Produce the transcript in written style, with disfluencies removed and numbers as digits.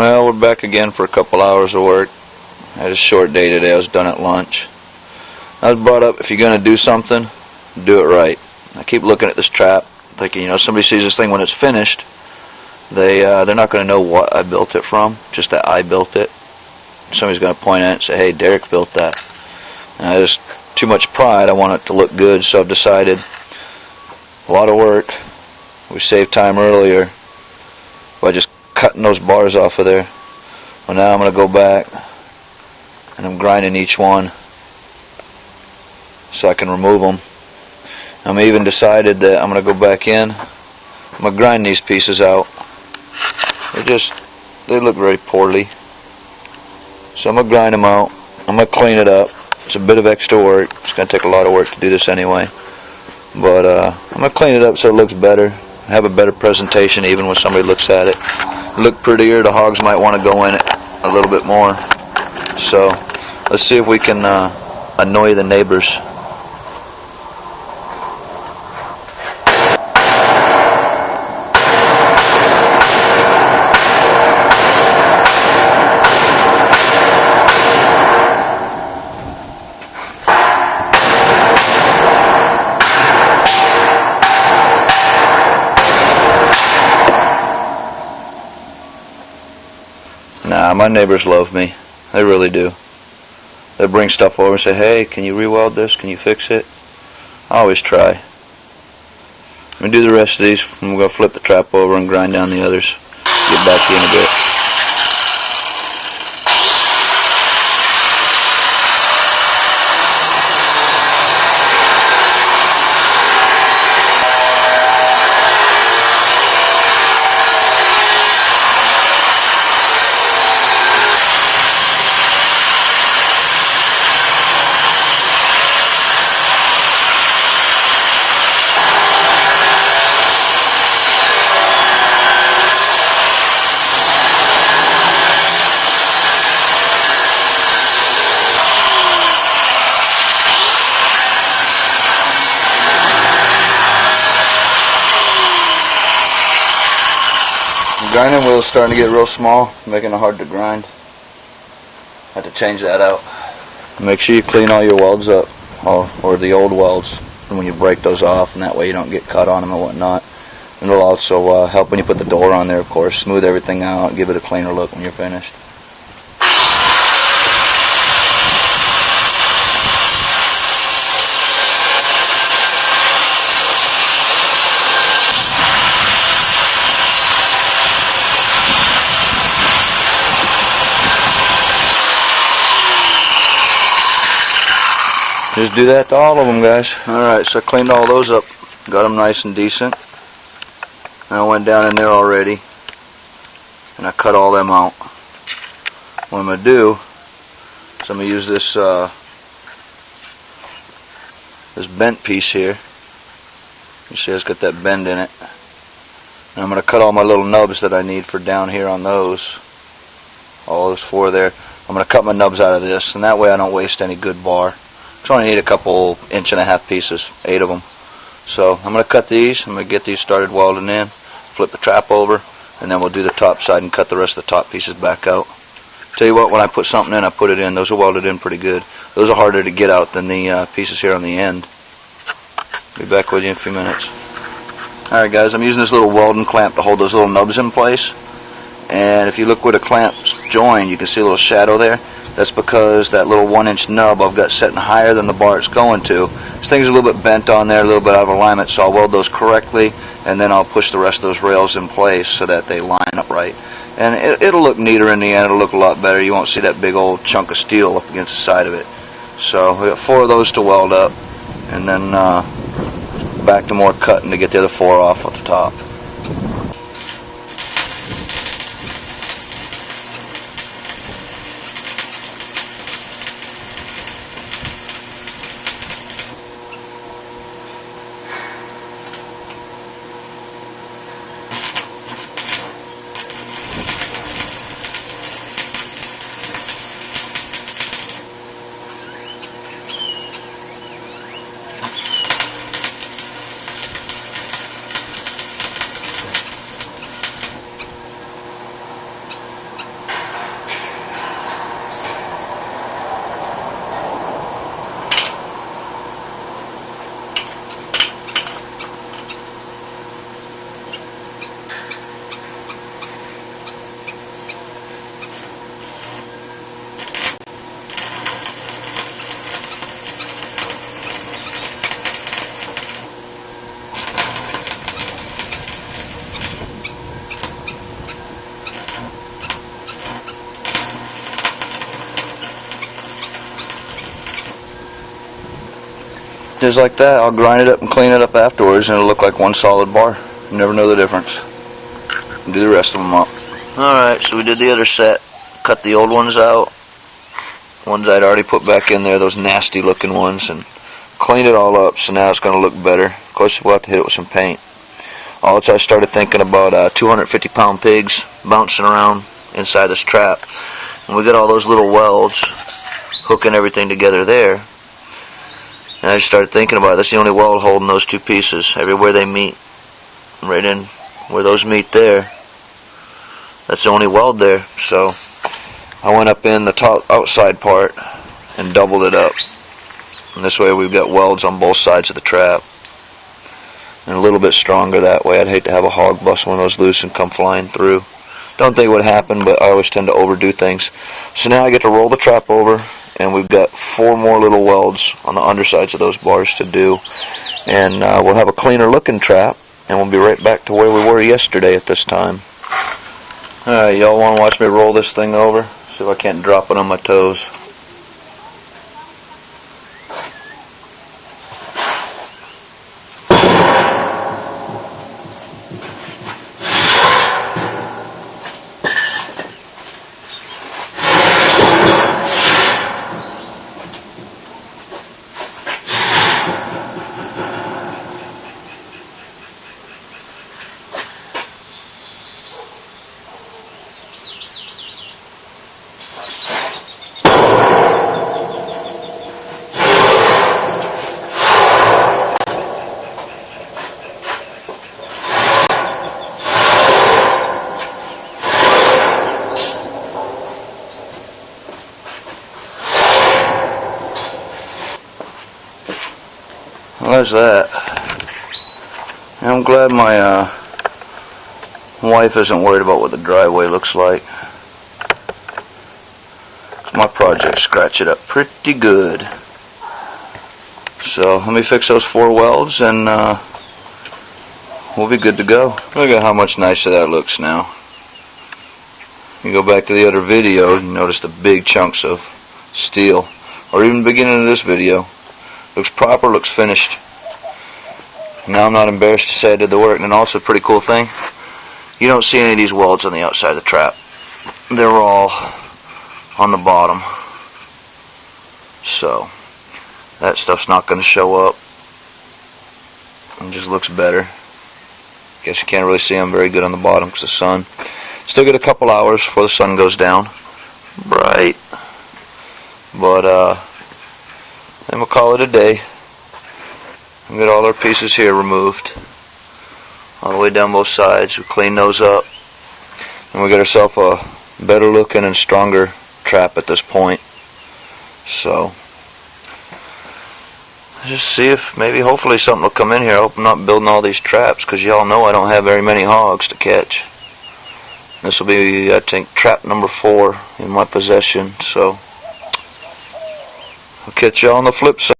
Well, we're back again for a couple hours of work. I had a short day today. I was done at lunch. I was brought up, if you're going to do something, do it right. I keep looking at this trap, thinking, somebody sees this thing when it's finished, they're not going to know what I built it from, just that I built it. Somebody's going to point at it and say, hey, Derek built that. And I just, too much pride, I want it to look good, so I've decided, a lot of work, we saved time earlier by just cutting those bars off of there. Well, now I'm going to go back and I'm grinding each one so I can remove them. I'm even decided that I'm going to go back in. I'm going to grind these pieces out. They look very poorly. So I'm going to grind them out. I'm going to clean it up. It's a bit of extra work. It's going to take a lot of work to do this anyway. But I'm going to clean it up so it looks better. Have a better presentation even when somebody looks at it. Look prettier. The hogs might want to go in it a little bit more. So let's see if we can annoy the neighbors. Nah, my neighbors love me. They really do. They bring stuff over and say, hey, can you re-weld this? Can you fix it? I always try. Let me do the rest of these. I'm going to flip the trap over and grind down the others. Get back in a bit. Grinding wheel's starting to get real small, making it hard to grind. Have to change that out. Make sure you clean all your welds up, or the old welds, when you break those off, and that way you don't get cut on them or whatnot. And it'll also help when you put the door on there, of course, smooth everything out and give it a cleaner look when you're finished. Just do that to all of them, guys. Alright, so I cleaned all those up. Got them nice and decent. And I went down in there already. And I cut all them out. What I'm going to do is I'm going to use this this bent piece here. You see it's got that bend in it. And I'm going to cut all my little nubs that I need for down here on those. All those four there. I'm going to cut my nubs out of this. And that way I don't waste any good bar. So I only need a couple 1.5-inch pieces, 8 of them. So I'm going to cut these. I'm going to get these started welding in, flip the trap over, and then we'll do the top side and cut the rest of the top pieces back out. Tell you what, when I put something in, I put it in. Those are welded in pretty good. Those are harder to get out than the pieces here on the end. Be back with you in a few minutes. Alright guys, I'm using this little welding clamp to hold those little nubs in place. And if you look where the clamp's joined, you can see a little shadow there. That's because that little 1-inch nub I've got setting higher than the bar it's going to. This thing's a little bit bent on there, a little bit out of alignment, so I'll weld those correctly, and then I'll push the rest of those rails in place so that they line up right. And it'll look neater in the end. It'll look a lot better. You won't see that big old chunk of steel up against the side of it. So we got 4 of those to weld up, and then back to more cutting to get the other 4 off at the top. Just like that, I'll grind it up and clean it up afterwards, and it'll look like one solid bar. You never know the difference. Do the rest of them up. Alright, so we did the other set. Cut the old ones out. Ones I'd already put back in there, those nasty looking ones, and cleaned it all up, so now it's going to look better. Of course, we'll have to hit it with some paint. Also, I started thinking about 250 pound pigs bouncing around inside this trap. And we got all those little welds hooking everything together there. And I started thinking about it. That's the only weld holding those two pieces. Everywhere they meet, right in where those meet there, that's the only weld there. So I went up in the top outside part and doubled it up. And this way we've got welds on both sides of the trap. And a little bit stronger that way. I'd hate to have a hog bust one of those loose and come flying through. Don't think it would happen, but I always tend to overdo things. So now I get to roll the trap over, and we've got 4 more little welds on the undersides of those bars to do. And we'll have a cleaner looking trap, and we'll be right back to where we were yesterday at this time. Alright, y'all want to watch me roll this thing over? See if I can't drop it on my toes. Well, there's that. And I'm glad my wife isn't worried about what the driveway looks like. My projects scratch it up pretty good. So let me fix those 4 welds and we'll be good to go. Look at how much nicer that looks now. You go back to the other video and notice the big chunks of steel, or even the beginning of this video. Looks proper, looks finished. Now I'm not embarrassed to say I did the work. And also a pretty cool thing, you don't see any of these welds on the outside of the trap. They're all on the bottom. So that stuff's not going to show up. It just looks better. Guess you can't really see them very good on the bottom because of the sun. Still get a couple hours before the sun goes down. Bright. But then we'll call it a day. We'll get all our pieces here removed, all the way down both sides. We clean those up, and we get ourselves a better looking and stronger trap at this point. So just see if maybe hopefully something will come in here. I hope I'm not building all these traps, because y'all know I don't have very many hogs to catch. This will be, I think, trap number 4 in my possession. So I'll catch y'all on the flip side.